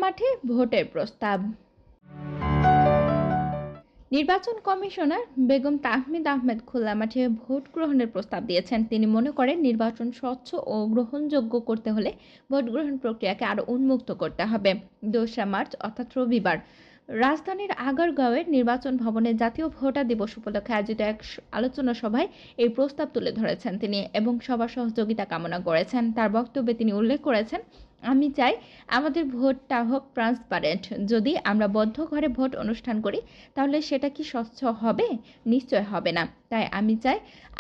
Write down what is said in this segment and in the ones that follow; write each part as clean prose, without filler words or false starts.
মাঠে ভোটের প্রস্তাব। নির্বাচন কমিশনার বেগম তাহমিদ আহমেদ খোলা মাঠে ভোট গ্রহণের প্রস্তাব দিয়েছেন। তিনি মনে করেন নির্বাচন স্বচ্ছ ও গ্রহণযোগ্য করতে হলে ভোট গ্রহণ প্রক্রিয়াকে আরও উন্মুক্ত করতে হবে। ২রা মার্চ অর্থাৎ রবিবার রাজধানীর আগারগাঁওয়ের নির্বাচন ভবনে জাতীয় ভোটার দিবস উপলক্ষে আয়োজিত এক আলোচনা সভায় এই প্রস্তাব তুলে ধরেছেন তিনি এবং সবার সহযোগিতা কামনা করেছেন। তার বক্তব্যে তিনি উল্লেখ করেছেন, আমি চাই আমাদের ভোটটা হোক ট্রান্সপারেন্ট। যদি আমরা বদ্ধ ঘরে ভোট অনুষ্ঠান করি তাহলে সেটা কি স্বচ্ছ হবে? নিশ্চয় হবে না। তাই আমি চাই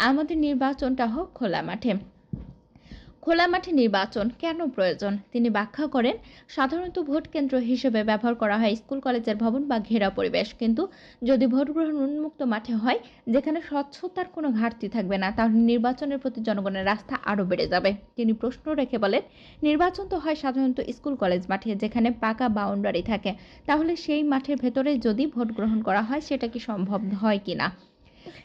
আমাদের নির্বাচনটা হোক খোলা মাঠে। খোলা মাঠে নির্বাচন কেন প্রয়োজন তিনি ব্যাখ্যা করেন, সাধারণত ভোট কেন্দ্র হিসেবে ব্যবহার করা হয় স্কুল কলেজের ভবন বা ঘেরা পরিবেশ, কিন্তু যদি ভোট গ্রহণ উন্মুক্ত মাঠে হয় যেখানে স্বচ্ছতার কোনো ঘাটতি থাকবে না তাহলে নির্বাচনের প্রতি জনগণের আস্থা আরও বেড়ে যাবে। তিনি প্রশ্ন রেখে বলেন, নির্বাচন তো হয় সাধারণত স্কুল কলেজ মাঠে যেখানে পাকা বাউন্ডারি থাকে, তাহলে সেই মাঠের ভেতরে যদি ভোট গ্রহণ করা হয় সেটা কি সম্ভব হয় কিনা।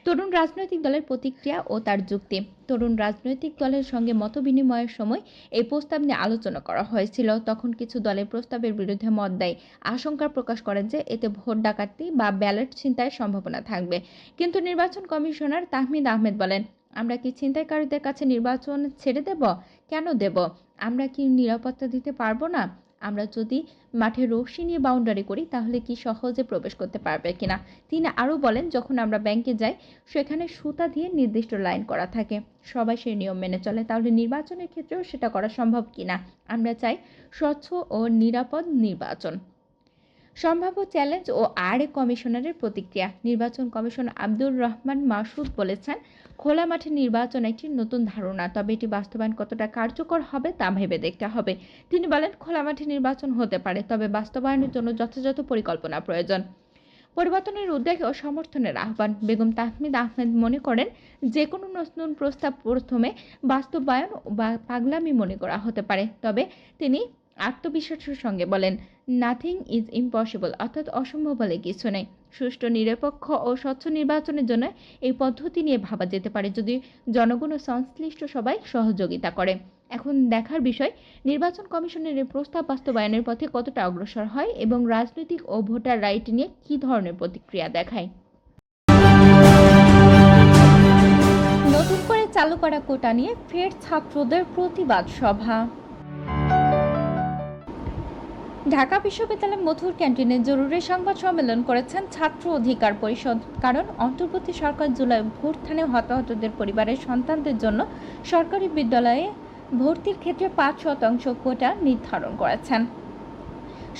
তরুণ রাজনৈতিক দলের প্রতিক্রিয়া ও তার যুক্তি। তরুণ রাজনৈতিক দলের সঙ্গে মতবিনিময়ের সময় এই প্রস্তাব নিয়ে আলোচনা করা হয়েছিল। তখন কিছু দলের প্রস্তাবের বিরুদ্ধে মত দেয়, আশঙ্কা প্রকাশ করেন যে এতে ভোট ডাকাতি বা ব্যালট ছিনতাইয়ের সম্ভাবনা থাকবে। কিন্তু নির্বাচন কমিশনার তাহমিদ আহমেদ বলেন, আমরা কি ছিনতাইকারীদের কাছে নির্বাচন ছেড়ে দেব? কেন দেব? আমরা কি নিরাপত্তা দিতে পারবো না? আমরা যদি মাঠে রশি নিয়ে বাউন্ডারি করি তাহলে কি সহজে প্রবেশ করতে পারবে কিনা। তিনি আরও বলেন, যখন আমরা ব্যাংকে যাই সেখানে সুতা দিয়ে নির্দিষ্ট লাইন করা থাকে, সবাই সেই নিয়ম মেনে চলে, তাহলে নির্বাচনের ক্ষেত্রেও সেটা করা সম্ভব কিনা। আমরা চাই স্বচ্ছ ও নিরাপদ নির্বাচন। সম্ভাব্য চ্যালেঞ্জ ও আরেক কমিশনারের প্রতিক্রিয়া। নির্বাচন কমিশনার আব্দুর রহমান মাসুদ বলেছেন, খোলা মাঠে নির্বাচন একটি নতুন ধারণা, তবে এটি বাস্তবায়ন কতটা কার্যকর হবে তা ভেবে দেখতে হবে। তিনি বলেন, খোলা মাঠে নির্বাচন হতে পারে, তবে বাস্তবায়নের জন্য যথাযথ পরিকল্পনা প্রয়োজন। পরিবর্তনের উদ্বেগ ও সমর্থনের আহ্বান। বেগম তাহমিদ আহমেদ মনে করেন, যে কোনো নতুন প্রস্তাব প্রথমে বাস্তবায়ন বা পাগলামি মনে করা হতে পারে, তবে তিনি আত্মবিশ্বাসের সঙ্গে বলেন, নাথিং ইজ ইম্পসিবল, অর্থাৎ অসম্ভব বলে কিছু নেই। সুষ্ঠু, নিরপেক্ষ ও স্বচ্ছ নির্বাচনের জন্য এই পদ্ধতি নিয়ে ভাবা যেতে পারে যদি জনগণ ও সংশ্লিষ্ট সবাই সহযোগিতা করে। এখন দেখার বিষয় নির্বাচন কমিশনের এই প্রস্তাব বাস্তবায়নের পথে কতটা অগ্রসর হয় এবং রাজনৈতিক ও ভোটার রাইট নিয়ে কী ধরনের প্রতিক্রিয়া দেখায়। নতুন করে চালু করা কোটা নিয়ে ফের ছাত্রদের প্রতিবাদ সভা। ঢাকা বিশ্ববিদ্যালয় মধুর ক্যান্টিনে জরুরি সংবাদ সম্মেলন করেছেন ছাত্র অধিকার পরিষদ। কারণ অন্তর্বর্তী সরকার জুলাই অভ্যুত্থানে হতাহতদের পরিবারের সন্তানদের জন্য সরকারি বিদ্যালয়ে ভর্তির ক্ষেত্রে ৫% কোটা নির্ধারণ করেছেন।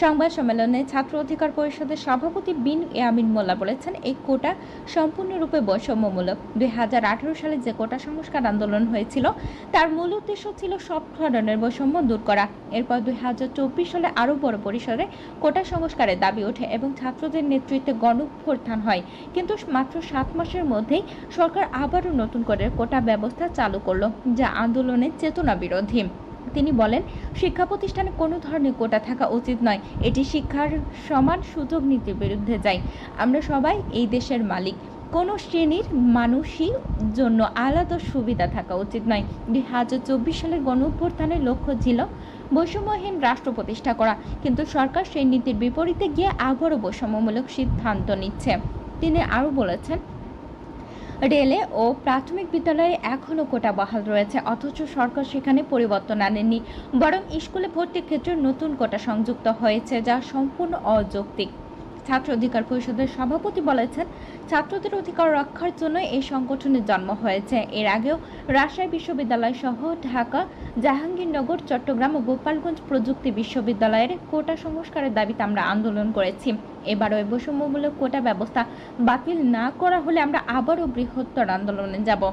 সংবাদ সম্মেলনে ছাত্র অধিকার পরিষদের সভাপতি বিন ইয়ামিন মোল্লা বলেছেন, এই কোটা সম্পূর্ণরূপে বৈষম্যমূলক। ২০১৮ সালে যে কোটা সংস্কার আন্দোলন হয়েছিল তার মূল উদ্দেশ্য ছিল সব ধরনের বৈষম্য দূর করা। এরপর ২০২৪ সালে আরও বড় পরিসরে কোটা সংস্কারের দাবি ওঠে এবং ছাত্রদের নেতৃত্বে গণঅভ্যুত্থান হয়। কিন্তু মাত্র ৭ মাসের মধ্যেই সরকার আবারও নতুন করে কোটা ব্যবস্থা চালু করল, যা আন্দোলনের চেতনা বিরোধী। তিনি বলেন, শিক্ষা প্রতিষ্ঠানে কোনো ধরনের কোটা থাকা উচিত নয়, এটি শিক্ষার সমান সুযোগ নীতির বিরুদ্ধে যায়। আমরা সবাই এই দেশের মালিক, কোনো শ্রেণীর মানুষই জন্য আলাদা সুবিধা থাকা উচিত নয়। ২০২৪ সালের গণঅভ্যুত্থানের লক্ষ্য ছিল বৈষম্যহীন রাষ্ট্র প্রতিষ্ঠা করা, কিন্তু সরকার সেই নীতির বিপরীতে গিয়ে আবারও বৈষম্যমূলক সিদ্ধান্ত নিচ্ছে। তিনি আরও বলেছেন, রেলে ও প্রাথমিক বিদ্যালয়ে এখনও কোটা বহাল রয়েছে, অথচ সরকার সেখানে পরিবর্তন আনেনি, বরং স্কুলে ভর্তির ক্ষেত্রে নতুন কোটা সংযুক্ত হয়েছে, যা সম্পূর্ণ অযৌক্তিক। ছাত্র অধিকার পরিষদের সভাপতি বলেছেন, ছাত্রদের অধিকার রক্ষার জন্য এই সংগঠনের জন্ম হয়েছে। এর আগেও রাজশাহী বিশ্ববিদ্যালয় সহ ঢাকা, জাহাঙ্গীরনগর, চট্টগ্রাম ও গোপালগঞ্জ প্রযুক্তি বিশ্ববিদ্যালয়ের কোটা সংস্কারের দাবিতে আমরা আন্দোলন করেছি। এবারও এই বৈষম্যমূলক কোটা ব্যবস্থা বাতিল না করা হলে আমরা আবারও বৃহত্তর আন্দোলনে যাব।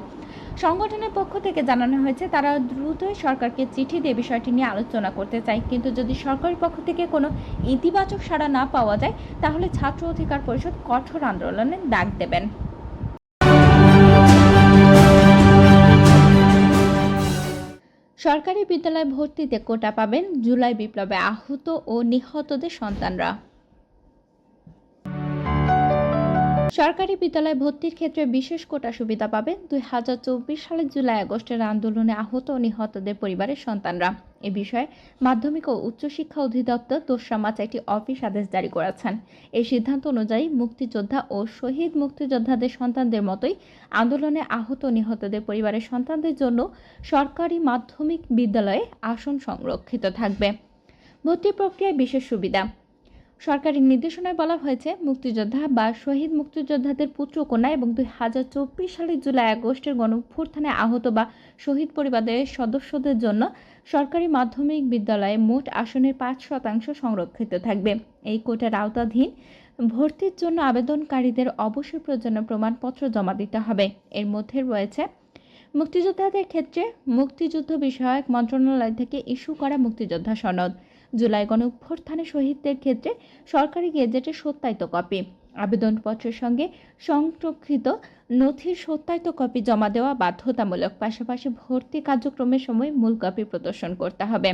সংগঠনের পক্ষ থেকে জানানো হয়েছে, তারা দ্রুতই সরকারকে চিঠি দিয়ে বিষয়টি নিয়ে আলোচনা করতে চায়, কিন্তু যদি সরকারের পক্ষ থেকে কোনো ইতিবাচক সাড়া না পাওয়া যায় তাহলে ছাত্র অধিকার পরিষদ কঠোর আন্দোলনের ডাক দেবেন। সরকারি বিদ্যালয়ে ভর্তিতে কোটা পাবেন জুলাই বিপ্লবে আহত ও নিহতদের সন্তানরা। সরকারি বিদ্যালয়ে ভর্তির ক্ষেত্রে বিশেষ কোটা সুবিধা পাবেন ২০২৪ সালের জুলাই আগস্টের আন্দোলনে আহত ও নিহতদের পরিবারের সন্তানরা। এ বিষয়ে মাধ্যমিক ও উচ্চশিক্ষা অধিদপ্তর ২রা মার্চ একটি অফিস আদেশ জারি করেছেন। এই সিদ্ধান্ত অনুযায়ী মুক্তিযোদ্ধা ও শহীদ মুক্তিযোদ্ধাদের সন্তানদের মতোই আন্দোলনে আহত ও নিহতদের পরিবারের সন্তানদের জন্য সরকারি মাধ্যমিক বিদ্যালয়ে আসন সংরক্ষিত থাকবে। ভর্তি প্রক্রিয়ায় বিশেষ সুবিধা। সরকারি নির্দেশনায় বলা হয়েছে, মুক্তিযোদ্ধা বা শহীদ মুক্তিযোদ্ধাদের পুত্র-কন্যা এবং ২০২৪ সালের জুলাই-আগস্টের গণঅভ্যুত্থানে আহত বা শহীদ পরিবারের সদস্যদের জন্য সরকারি মাধ্যমিক বিদ্যালয়ে মোট আসনের ৫% সংরক্ষিত থাকবে। এই কোটার আওতাধীন ভর্তির জন্য আবেদনকারীদের অবশ্যই প্রয়োজনীয় প্রমাণপত্র জমা দিতে হবে। এর মধ্যে রয়েছে মুক্তিযোদ্ধাদের ক্ষেত্রে মুক্তিযুদ্ধ বিষয়ক মন্ত্রণালয় থেকে ইস্যু করা মুক্তিযোদ্ধা সনদ, জুলাই গণঅভ্যুত্থানে শহীদদের ক্ষেত্রে সরকারি গেজেটের সত্যায়িত কপি, আবেদনপত্রের সঙ্গে সংরক্ষিত নথির সত্যায়িত কপি জমা দেওয়া বাধ্যতামূলক। পাশাপাশি ভর্তি কার্যক্রমের সময় মূল কপি প্রদর্শন করতে হবে।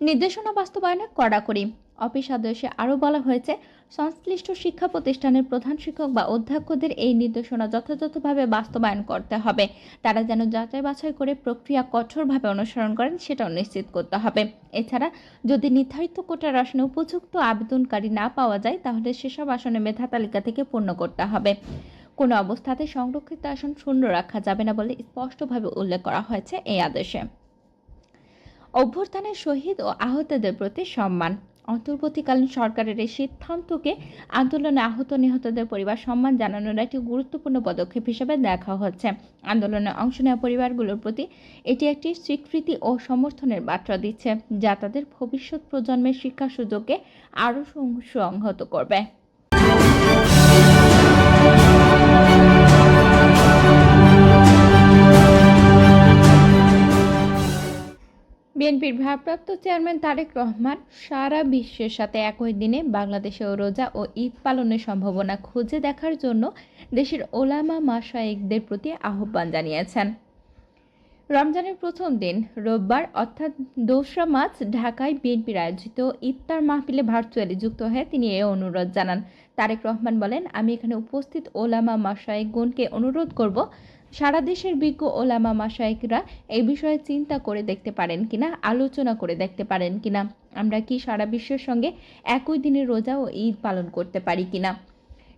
নির্দেশনা বাস্তবায়নে কড়াকড়ি। অফিস আদেশে আরও বলা হয়েছে, সংশ্লিষ্ট শিক্ষা প্রতিষ্ঠানের প্রধান শিক্ষক বা অধ্যক্ষদের এই নির্দেশনা যথাযথভাবে বাস্তবায়ন করতে হবে। তারা যেন যাচাই বাছাই করে প্রক্রিয়া কঠোরভাবে অনুসরণ করেন সেটাও নিশ্চিত করতে হবে। এছাড়া যদি নির্ধারিত কোটার আসনে উপযুক্ত আবেদনকারী না পাওয়া যায়, তাহলে সেসব আসনে মেধা তালিকা থেকে পূর্ণ করতে হবে। কোনো অবস্থাতে সংরক্ষিত আসন শূন্য রাখা যাবে না বলে স্পষ্টভাবে উল্লেখ করা হয়েছে এই আদেশে। অভ্যুত্থানের শহীদ ও আহতদের প্রতি সম্মান। অন্তর্বর্তীকালীন সরকারের এই সিদ্ধান্তকে আন্দোলনে আহত নিহতদের পরিবার সম্মান জানানোর একটি গুরুত্বপূর্ণ পদক্ষেপ হিসেবে দেখা হচ্ছে। আন্দোলনে অংশ নেওয়া পরিবারগুলোর প্রতি এটি একটি স্বীকৃতি ও সমর্থনের বার্তা দিচ্ছে, যা তাদের ভবিষ্যৎ প্রজন্মের শিক্ষা সুযোগকে আরও সংহত করবে। বিএনপির ভারপ্রাপ্ত চেয়ারম্যান তারেক রহমান সারা বিশ্বের সাথে একই দিনে বাংলাদেশেও রোজা ও ঈদ পালনের সম্ভাবনা খুঁজে দেখার জন্য দেশের ওলামা মাশায়েখদের প্রতি আহ্বান জানিয়েছেন। রমজানের প্রথম দিন রোববার অর্থাৎ ২রা মার্চ ঢাকায় বিএনপির আয়োজিত ইফতার মাহফিলে ভার্চুয়ালি যুক্ত হয়ে তিনি এ অনুরোধ জানান। তারেক রহমান বলেন, আমি এখানে উপস্থিত ওলামা মাশায়েখগণকে অনুরোধ করব, সারা দেশের বিজ্ঞ ওলামা মাশায়েখরা এই বিষয়ে চিন্তা করে দেখতে পারেন কিনা, আলোচনা করে দেখতে পারেন কিনা আমরা কি সারা বিশ্বের সঙ্গে একই দিনে রোজা ও ঈদ পালন করতে পারি কিনা।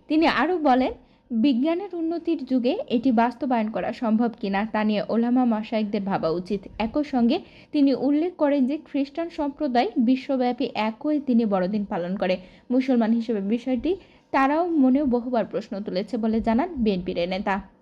তিনি আরও বলেন, বিজ্ঞানের উন্নতির যুগে এটি বাস্তবায়ন করা সম্ভব কিনা তা নিয়ে ওলামা মাশায়েখদের ভাবা উচিত। একই সঙ্গে তিনি উল্লেখ করেন যে খ্রিস্টান সম্প্রদায় বিশ্বব্যাপী একই দিনে বড়দিন পালন করে। মুসলমান হিসেবে বিষয়টি তারাও মনেও বহুবার প্রশ্ন তুলেছে বলে জানান বিএনপির নেতা।